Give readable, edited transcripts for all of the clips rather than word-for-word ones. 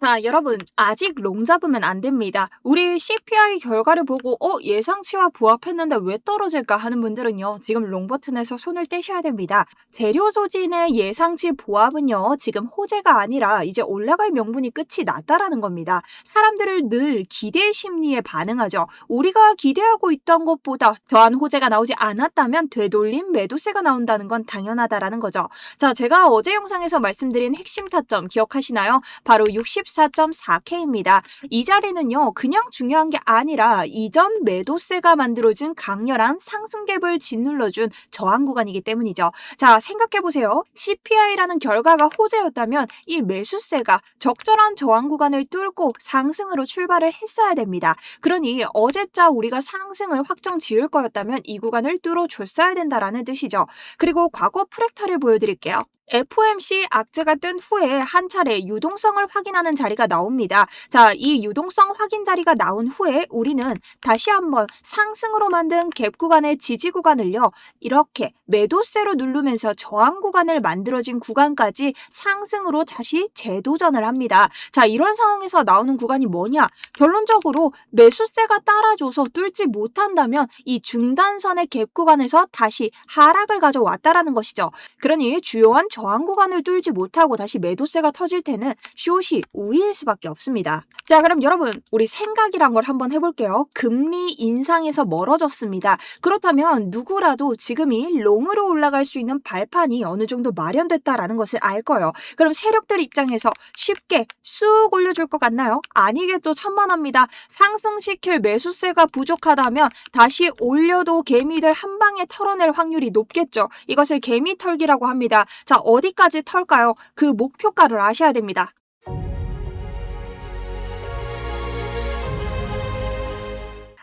자, 여러분, 아직 롱 잡으면 안 됩니다. 우리 CPI 결과를 보고, 예상치와 부합했는데 왜 떨어질까 하는 분들은요, 지금 롱 버튼에서 손을 떼셔야 됩니다. 재료 소진의 예상치 보합은요, 지금 호재가 아니라 이제 올라갈 명분이 끝이 났다라는 겁니다. 사람들을 늘 기대 심리에 반응하죠. 우리가 기대하고 있던 것보다 더한 호재가 나오지 않았다면 되돌림 매도세가 나온다는 건 당연하다라는 거죠. 자, 제가 어제 영상에서 말씀드린 핵심 타점 기억하시나요? 바로 64.4K입니다. 이 자리는요, 그냥 중요한 게 아니라 이전 매도세가 만들어준 강렬한 상승갭을 짓눌러준 저항 구간이기 때문이죠. 자, 생각해보세요. CPI라는 결과가 호재였다면 이 매수세가 적절한 저항 구간을 뚫고 상승으로 출발을 했어야 됩니다. 그러니 어제자 우리가 상승을 확정 지을 거였다면 이 구간을 뚫어줬어야 된다라는 뜻이죠. 그리고 과거 프랙탈을 보여드릴게요. FOMC 악재가 뜬 후에 한 차례 유동성을 확인하는 자리가 나옵니다. 자, 이 유동성 확인 자리가 나온 후에 우리는 다시 한번 상승으로 만든 갭 구간의 지지 구간을요, 이렇게 매도세로 누르면서 저항 구간을 만들어진 구간까지 상승으로 다시 재도전을 합니다. 자, 이런 상황에서 나오는 구간이 뭐냐? 결론적으로 매수세가 따라줘서 뚫지 못한다면 이 중단선의 갭 구간에서 다시 하락을 가져왔다라는 것이죠. 그러니 주요한 저항 구간을 뚫지 못하고 다시 매도세가 터질 때는 숏이 우위일 수밖에 없습니다. 자, 그럼 여러분, 우리 생각이란 걸 한번 해볼게요. 금리 인상에서 멀어졌습니다. 그렇다면 누구라도 지금이 롱으로 올라갈 수 있는 발판이 어느 정도 마련됐다라는 것을 알 거예요. 그럼 세력들 입장에서 쉽게 쑥 올려줄 것 같나요? 아니겠죠. 천만합니다. 상승시킬 매수세가 부족하다면 다시 올려도 개미들 한 방에 털어낼 확률이 높겠죠. 이것을 개미 털기라고 합니다. 자, 어디까지 털까요? 그 목표가를 아셔야 됩니다.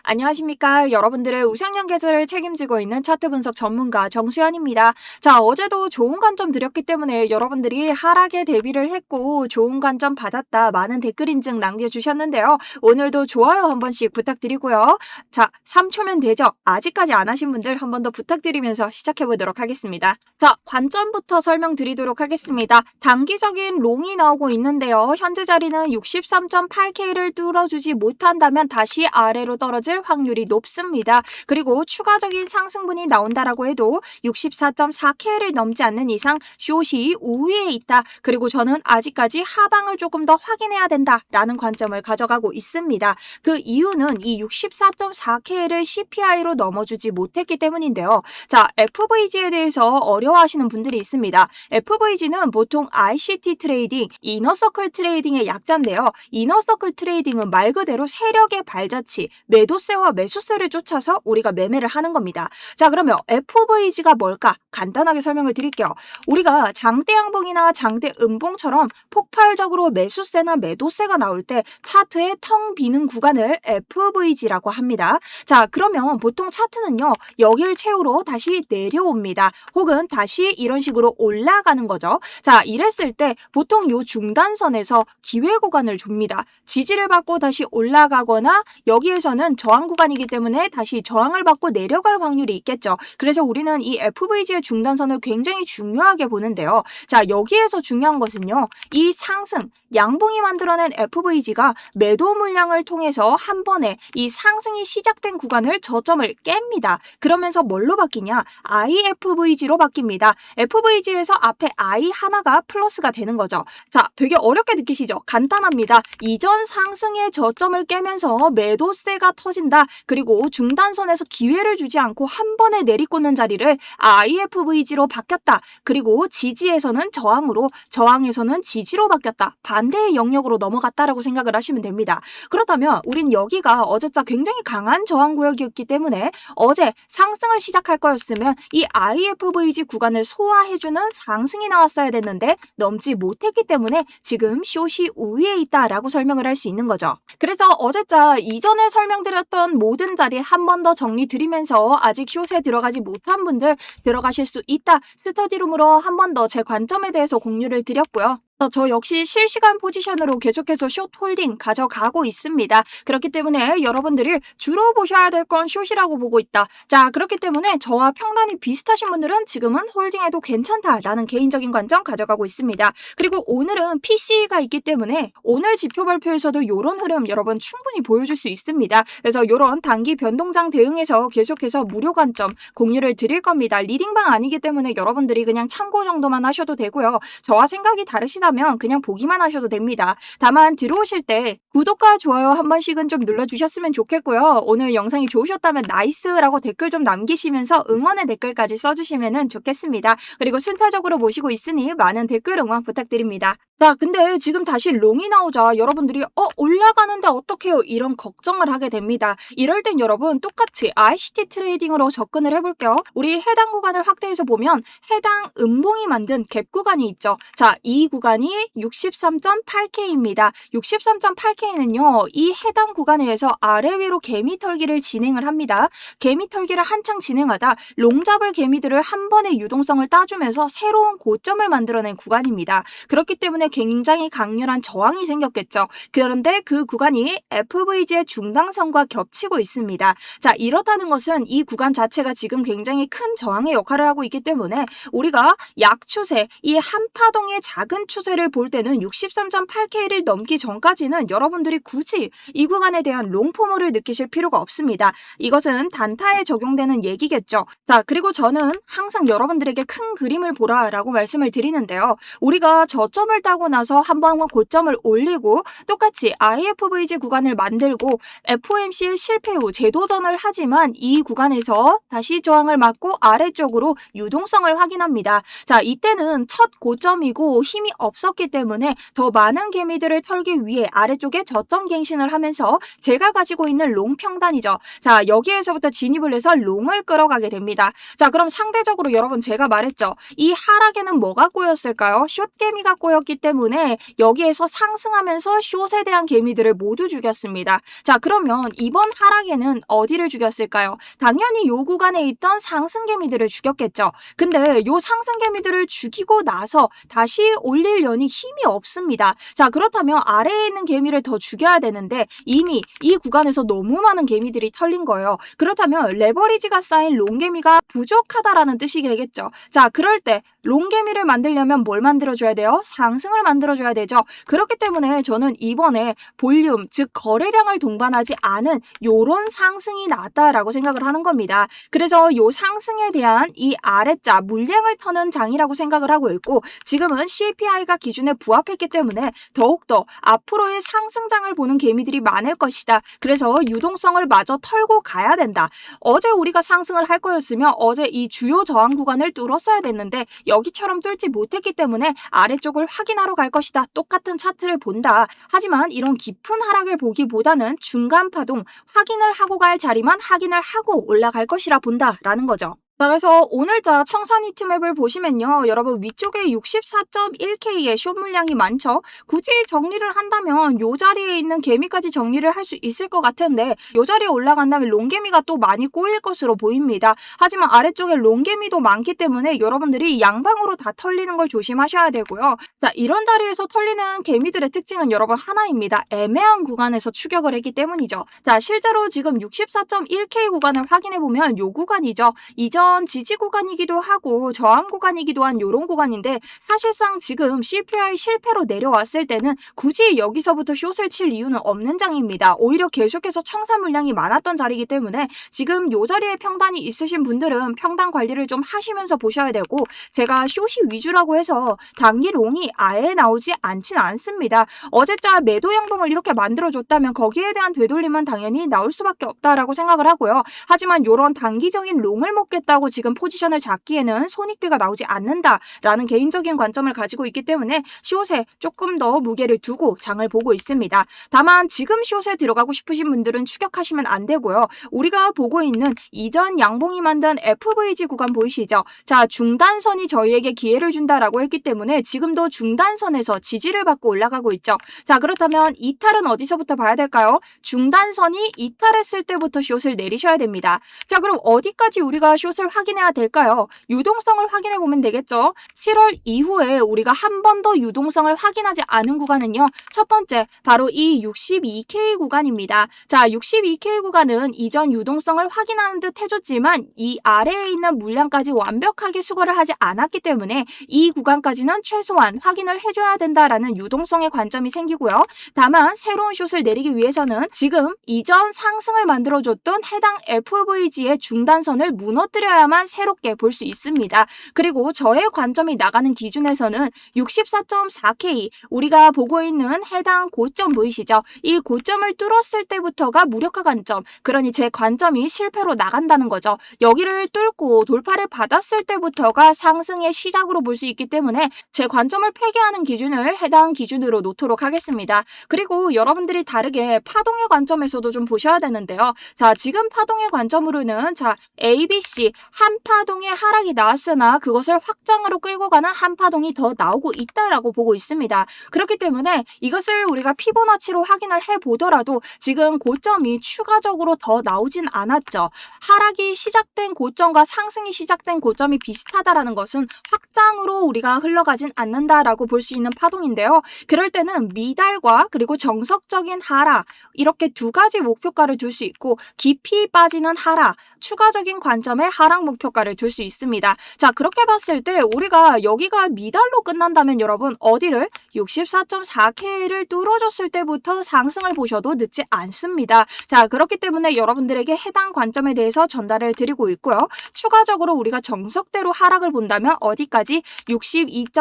안녕하십니까. 여러분들의 우상향 계절을 책임지고 있는 차트 분석 전문가 정수연입니다. 자, 어제도 좋은 관점 드렸기 때문에 여러분들이 하락에 대비를 했고 좋은 관점 받았다, 많은 댓글 인증 남겨주셨는데요. 오늘도 좋아요 한 번씩 부탁드리고요. 자, 3초면 되죠? 아직까지 안 하신 분들 한 번 더 부탁드리면서 시작해보도록 하겠습니다. 자, 관점부터 설명드리도록 하겠습니다. 단기적인 롱이 나오고 있는데요. 현재 자리는 63.8K를 뚫어주지 못한다면 다시 아래로 떨어질 확률이 높습니다. 그리고 추가적인 상승분이 나온다라고 해도 64.4K를 넘지 않는 이상 숏이 우위에 있다. 그리고 저는 아직까지 하방을 조금 더 확인해야 된다라는 관점을 가져가고 있습니다. 그 이유는 이 64.4K를 CPI로 넘어주지 못했기 때문인데요. 자, FVG에 대해서 어려워하시는 분들이 있습니다. FVG는 보통 ICT 트레이딩, 이너서클 트레이딩의 약자인데요. 이너서클 트레이딩은 말 그대로 세력의 발자취, 매도세와 매수세를 쫓아서 우리가 매매를 하는 겁니다. 자, 그러면 FVG가 뭘까? 간단하게 설명을 드릴게요. 우리가 장대 양봉이나 장대 음봉처럼 폭발적으로 매수세나 매도세가 나올 때 차트에 텅 비는 구간을 FVG라고 합니다. 자, 그러면 보통 차트는요, 여기를 채우러 다시 내려옵니다. 혹은 다시 이런 식으로 올라가는 거죠. 자, 이랬을 때 보통 요 중단선에서 기회 구간을 줍니다. 지지를 받고 다시 올라가거나 여기에서는 저항 구간이기 때문에 다시 저항을 받고 내려갈 확률이 있겠죠. 그래서 우리는 이 FVG의 중단선을 굉장히 중요하게 보는데요. 자, 여기에서 중요한 것은요, 이 상승, 양봉이 만들어낸 FVG가 매도 물량을 통해서 한 번에 이 상승이 시작된 구간을 저점을 깹니다. 그러면서 뭘로 바뀌냐? IFVG로 바뀝니다. FVG에서 앞에 I 하나가 플러스가 되는 거죠. 자, 되게 어렵게 느끼시죠? 간단합니다. 이전 상승의 저점을 깨면서 매도세가 터진다. 그리고 중단선에서 기회를 주지 않고 한 번에 내리꽂는 자리를 IFVG로 바뀌었다. 그리고 지지에서는 저항으로, 저항에서는 지지로 바뀌었다. 반대의 영역으로 넘어갔다라고 생각을 하시면 됩니다. 그렇다면 우린 여기가 어제자 굉장히 강한 저항 구역이었기 때문에 어제 상승을 시작할 거였으면 이 IFVG 구간을 소화해주는 상승이 나왔어야 됐는데 넘지 못했기 때문에 지금 숏이 우위에 있다라고 설명을 할 수 있는 거죠. 그래서 어제자 이전에 설명드렸던 모든 자리 한 번 더 정리 드리면서 아직 숏에 들어가지 못한 분들 들어가실 수 있다. 스터디룸으로 한 번 더 제 관점에 대해서 공유를 드렸고요. 저 역시 실시간 포지션으로 계속해서 숏 홀딩 가져가고 있습니다. 그렇기 때문에 여러분들이 주로 보셔야 될 건 숏이라고 보고 있다. 자, 그렇기 때문에 저와 평단이 비슷하신 분들은 지금은 홀딩해도 괜찮다라는 개인적인 관점 가져가고 있습니다. 그리고 오늘은 PC가 있기 때문에 오늘 지표 발표에서도 이런 흐름 여러분 충분히 보여줄 수 있습니다. 그래서 이런 단기 변동장 대응에서 계속해서 무료 관점 공유를 드릴 겁니다. 리딩방 아니기 때문에 여러분들이 그냥 참고 정도만 하셔도 되고요. 저와 생각이 다르시다면 그냥 보기만 하셔도 됩니다. 다만 들어오실 때 구독과 좋아요 한 번씩은 좀 눌러주셨으면 좋겠고요. 오늘 영상이 좋으셨다면 나이스라고 댓글 좀 남기시면서 응원의 댓글까지 써주시면 좋겠습니다. 그리고 순차적으로 모시고 있으니 많은 댓글 응원 부탁드립니다. 자, 근데 지금 다시 롱이 나오자 여러분들이 올라가는데 어떡해요? 이런 걱정을 하게 됩니다. 이럴 땐 여러분 똑같이 ICT 트레이딩으로 접근을 해볼게요. 우리 해당 구간을 확대해서 보면 해당 음봉이 만든 갭 구간이 있죠. 자, 이 구간이 63.8K입니다. 63.8K는요. 이 해당 구간에서 아래 위로 개미 털기를 진행을 합니다. 개미 털기를 한창 진행하다 롱 잡을 개미들을 한 번에 유동성을 따주면서 새로운 고점을 만들어낸 구간입니다. 그렇기 때문에 굉장히 강렬한 저항이 생겼겠죠. 그런데 그 구간이 FVG의 중당선과 겹치고 있습니다. 자, 이렇다는 것은 이 구간 자체가 지금 굉장히 큰 저항의 역할을 하고 있기 때문에 우리가 약추세, 이 한파동의 작은 추세를 볼 때는 63.8K를 넘기 전까지는 여러분들이 굳이 이 구간에 대한 롱포모를 느끼실 필요가 없습니다. 이것은 단타에 적용되는 얘기겠죠. 자, 그리고 저는 항상 여러분들에게 큰 그림을 보라라고 말씀을 드리는데요. 우리가 저점을 따고 나서 한번 고점을 올리고 똑같이 IFVG 구간을 만들고 FOMC의 실패 후 재도전을 하지만 이 구간에서 다시 저항을 맞고 아래쪽으로 유동성을 확인합니다. 자, 이때는 첫 고점이고 힘이 없었기 때문에 더 많은 개미들을 털기 위해 아래쪽에 저점 갱신을 하면서 제가 가지고 있는 롱 평단이죠. 자, 여기에서부터 진입을 해서 롱을 끌어가게 됩니다. 자, 그럼 상대적으로 여러분 제가 말했죠. 이 하락에는 뭐가 꼬였을까요? 숏 개미가 꼬였기 때문에 여기에서 상승하면서 숏에 대한 개미들을 모두 죽였습니다. 자, 그러면 이번 하락에는 어디를 죽였을까요? 당연히 요 구간에 있던 상승 개미들을 죽였겠죠. 근데 요 상승 개미들을 죽이고 나서 다시 올리려니 힘이 없습니다. 자, 그렇다면 아래에 있는 개미를 더 죽여야 되는데 이미 이 구간에서 너무 많은 개미들이 털린 거예요. 그렇다면 레버리지가 쌓인 롱개미가 부족하다라는 뜻이 되겠죠. 자, 그럴 때 롱개미를 만들려면 뭘 만들어줘야 돼요? 상승을 만들어줘야 되죠. 그렇기 때문에 저는 이번에 볼륨, 즉 거래량을 동반하지 않은 요런 상승이 낫다라고 생각을 하는 겁니다. 그래서 요 상승에 대한 이 아래자 물량을 터는 장이라고 생각을 하고 있고 지금은 CPI가 기준에 부합했기 때문에 더욱더 앞으로의 상승장을 보는 개미들이 많을 것이다. 그래서 유동성을 마저 털고 가야 된다. 어제 우리가 상승을 할 거였으면 어제 이 주요 저항 구간을 뚫었어야 됐는데 여기처럼 뚫지 못했기 때문에 아래쪽을 확인하러 갈 것이다. 똑같은 차트를 본다. 하지만 이런 깊은 하락을 보기보다는 중간 파동 확인을 하고 갈 자리만 확인을 하고 올라갈 것이라 본다라는 거죠. 자, 그래서 오늘자 청산 히트맵을 보시면요. 여러분 위쪽에 64.1K의 숏 물량이 많죠. 굳이 정리를 한다면 요 자리에 있는 개미까지 정리를 할 수 있을 것 같은데 요 자리에 올라간다면 롱개미가 또 많이 꼬일 것으로 보입니다. 하지만 아래쪽에 롱개미도 많기 때문에 여러분들이 양방으로 다 털리는 걸 조심하셔야 되고요. 자, 이런 자리에서 털리는 개미들의 특징은 여러분 하나입니다. 애매한 구간에서 추격을 했기 때문이죠. 자, 실제로 지금 64.1K 구간을 확인해보면 요 구간이죠. 이전 지지 구간이기도 하고 저항 구간이기도 한 요런 구간인데 사실상 지금 CPI 실패로 내려왔을 때는 굳이 여기서부터 숏을 칠 이유는 없는 장입니다. 오히려 계속해서 청산 물량이 많았던 자리이기 때문에 지금 요 자리에 평단이 있으신 분들은 평단 관리를 좀 하시면서 보셔야 되고 제가 숏이 위주라고 해서 단기 롱이 아예 나오지 않진 않습니다. 어제자 매도 양봉을 이렇게 만들어줬다면 거기에 대한 되돌림은 당연히 나올 수밖에 없다라고 생각을 하고요. 하지만 요런 단기적인 롱을 먹겠다고 지금 포지션을 잡기에는 손익비가 나오지 않는다라는 개인적인 관점을 가지고 있기 때문에 숏에 조금 더 무게를 두고 장을 보고 있습니다. 다만 지금 숏에 들어가고 싶으신 분들은 추격하시면 안 되고요. 우리가 보고 있는 이전 양봉이 만든 FVG 구간 보이시죠? 자, 중단선이 저희에게 기회를 준다라고 했기 때문에 지금도 중단선에서 지지를 받고 올라가고 있죠. 자, 그렇다면 이탈은 어디서부터 봐야 될까요? 중단선이 이탈했을 때부터 숏을 내리셔야 됩니다. 자, 그럼 어디까지 우리가 숏을 무엇을 확인해야 될까요? 유동성을 확인해 보면 되겠죠. 7월 이후에 우리가 한 번 더 유동성을 확인하지 않은 구간은요. 첫 번째, 바로 이 62K 구간입니다. 자, 62K 구간은 이전 유동성을 확인하는 듯 해줬지만 이 아래에 있는 물량까지 완벽하게 수거를 하지 않았기 때문에 이 구간까지는 최소한 확인을 해줘야 된다라는 유동성의 관점이 생기고요. 다만 새로운 숏을 내리기 위해서는 지금 이전 상승을 만들어줬던 해당 FVG의 중단선을 무너뜨려야만 새롭게 볼 수 있습니다. 그리고 저의 관점이 나가는 기준에서는 64.4K 우리가 보고 있는 해당 고점 보이시죠? 이 고점을 뚫었을 때부터가 무력화 관점, 그러니 제 관점이 실패로 나간다는 거죠. 여기를 뚫고 돌파를 받았을 때부터가 상승의 시작으로 볼 수 있기 때문에 제 관점을 폐기하는 기준을 해당 기준으로 놓도록 하겠습니다. 그리고 여러분들이 다르게 파동의 관점에서도 좀 보셔야 되는데요. 자, 지금 파동의 관점으로는 자, ABC 한 파동의 하락이 나왔으나 그것을 확장으로 끌고 가는 한 파동이 더 나오고 있다라고 보고 있습니다. 그렇기 때문에 이것을 우리가 피보나치로 확인을 해보더라도 지금 고점이 추가적으로 더 나오진 않았죠. 하락이 시작된 고점과 상승이 시작된 고점이 비슷하다라는 것은 확장으로 우리가 흘러가진 않는다라고 볼 수 있는 파동인데요. 그럴 때는 미달과 그리고 정석적인 하락 이렇게 두 가지 목표가를 둘 수 있고 깊이 빠지는 하락, 추가적인 관점의 하락 목표가를 둘 수 있습니다. 자, 그렇게 봤을 때 우리가 여기가 미달로 끝난다면 여러분 어디를 64.4K를 뚫어줬을 때부터 상승을 보셔도 늦지 않습니다. 자, 그렇기 때문에 여러분들에게 해당 관점에 대해서 전달을 드리고 있고요. 추가적으로 우리가 정석대로 하락을 본다면 어디까지?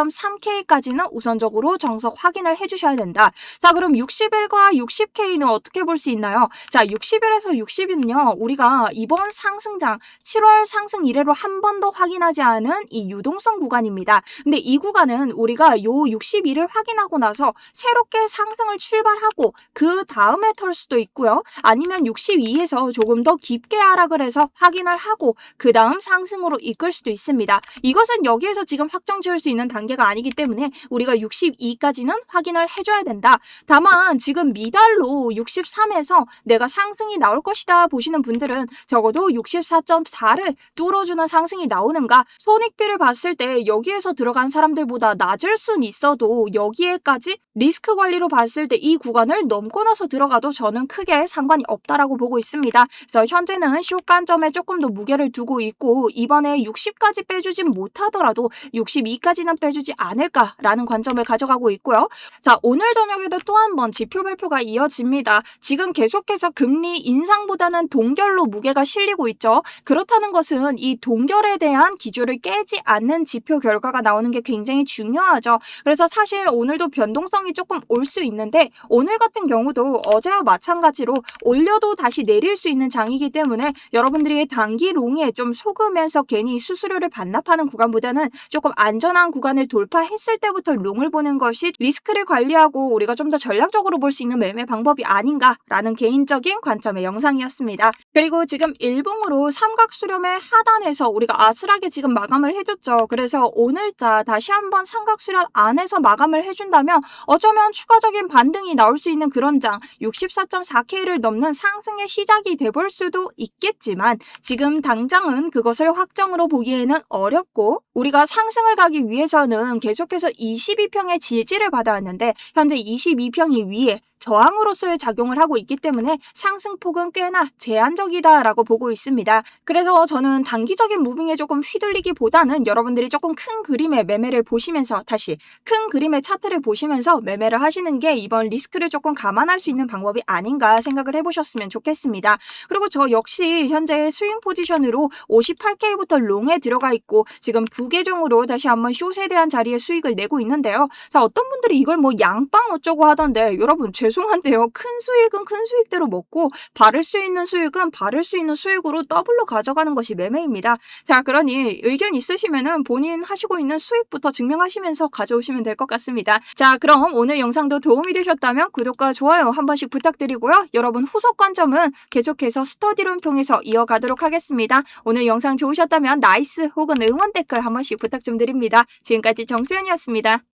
62.3K까지는 우선적으로 정석 확인을 해주셔야 된다. 자, 그럼 61과 60K는 어떻게 볼 수 있나요? 자, 61에서 60은요. 우리가 이번 상승장 7월 상승 이래로 한 번도 확인하지 않은 이 유동성 구간입니다. 근데 이 구간은 우리가 요 62를 확인하고 나서 새롭게 상승을 출발하고 그 다음에 털 수도 있고요. 아니면 62에서 조금 더 깊게 하락을 해서 확인을 하고 그 다음 상승으로 이끌 수도 있습니다. 이것은 여기에서 지금 확정 지을 수 있는 단계가 아니기 때문에 우리가 62까지는 확인을 해줘야 된다. 다만 지금 미달로 63에서 내가 상승이 나올 것이다 보시는 분들은 적어도 64.4를 뚫어주는 상승이 나오는가, 손익비를 봤을 때 여기에서 들어간 사람들보다 낮을 순 있어도 여기에까지 리스크 관리로 봤을 때 이 구간을 넘고 나서 들어가도 저는 크게 상관이 없다라고 보고 있습니다. 그래서 현재는 숏 관점에 조금 더 무게를 두고 있고 이번에 60까지 빼주진 못하더라도 62까지는 빼주지 않을까라는 관점을 가져가고 있고요. 자, 오늘 저녁에도 또 한 번 지표 발표가 이어집니다. 지금 계속해서 금리 인상보다는 동결로 무게가 실리고 있죠. 그렇다는 것은 이 동결에 대한 기조를 깨지 않는 지표 결과가 나오는 게 굉장히 중요하죠. 그래서 사실 오늘도 변동성이 조금 올 수 있는데 오늘 같은 경우도 어제와 마찬가지로 올려도 다시 내릴 수 있는 장이기 때문에 여러분들이 단기 롱에 좀 속으면서 괜히 수수료를 반납하는 구간보다는 조금 안전한 구간을 돌파했을 때부터 롱을 보는 것이 리스크를 관리하고 우리가 좀 더 전략적으로 볼 수 있는 매매 방법이 아닌가라는 개인적인 관점의 영상이었습니다. 그리고 지금 일봉으로 삼각수렴의 하단에서 우리가 아슬하게 지금 마감을 해줬죠. 그래서 오늘자 다시 한번 삼각수렴 안에서 마감을 해준다면 어쩌면 추가적인 반등이 나올 수 있는 그런 장 64.4K를 넘는 상승의 시작이 돼볼 수도 있겠지만 지금 당장은 그것을 확정으로 보기에는 어렵고 우리가 상승을 가기 위해서는 계속해서 22평의 지지를 받아왔는데 현재 22평이 위에 저항으로서의 작용을 하고 있기 때문에 상승폭은 꽤나 제한적이다라고 보고 있습니다. 그래서 저는 단기적인 무빙에 조금 휘둘리기보다는 여러분들이 조금 큰 그림의 매매를 보시면서 다시 큰 그림의 차트를 보시면서 매매를 하시는 게 이번 리스크를 조금 감안할 수 있는 방법이 아닌가 생각을 해보셨으면 좋겠습니다. 그리고 저 역시 현재 스윙 포지션으로 58K부터 롱에 들어가 있고 지금 부계정으로 다시 한번 숏에 대한 자리에 수익을 내고 있는데요. 자, 어떤 분들이 이걸 뭐 양빵 어쩌고 하던데 여러분 죄송한데요. 큰 수익은 큰 수익대로 먹고 바를 수 있는 수익은 바를 수 있는 수익으로 더블로 가져가는 것이 매매입니다. 자, 그러니 의견 있으시면은 본인 하시고 있는 수익부터 증명하시면서 가져오시면 될 것 같습니다. 자, 그럼 오늘 영상도 도움이 되셨다면 구독과 좋아요 한 번씩 부탁드리고요. 여러분 후속 관점은 계속해서 스터디룸 통해서 이어가도록 하겠습니다. 오늘 영상 좋으셨다면 나이스 혹은 응원 댓글 한 번씩 부탁 좀 드립니다. 지금까지 정수연이었습니다.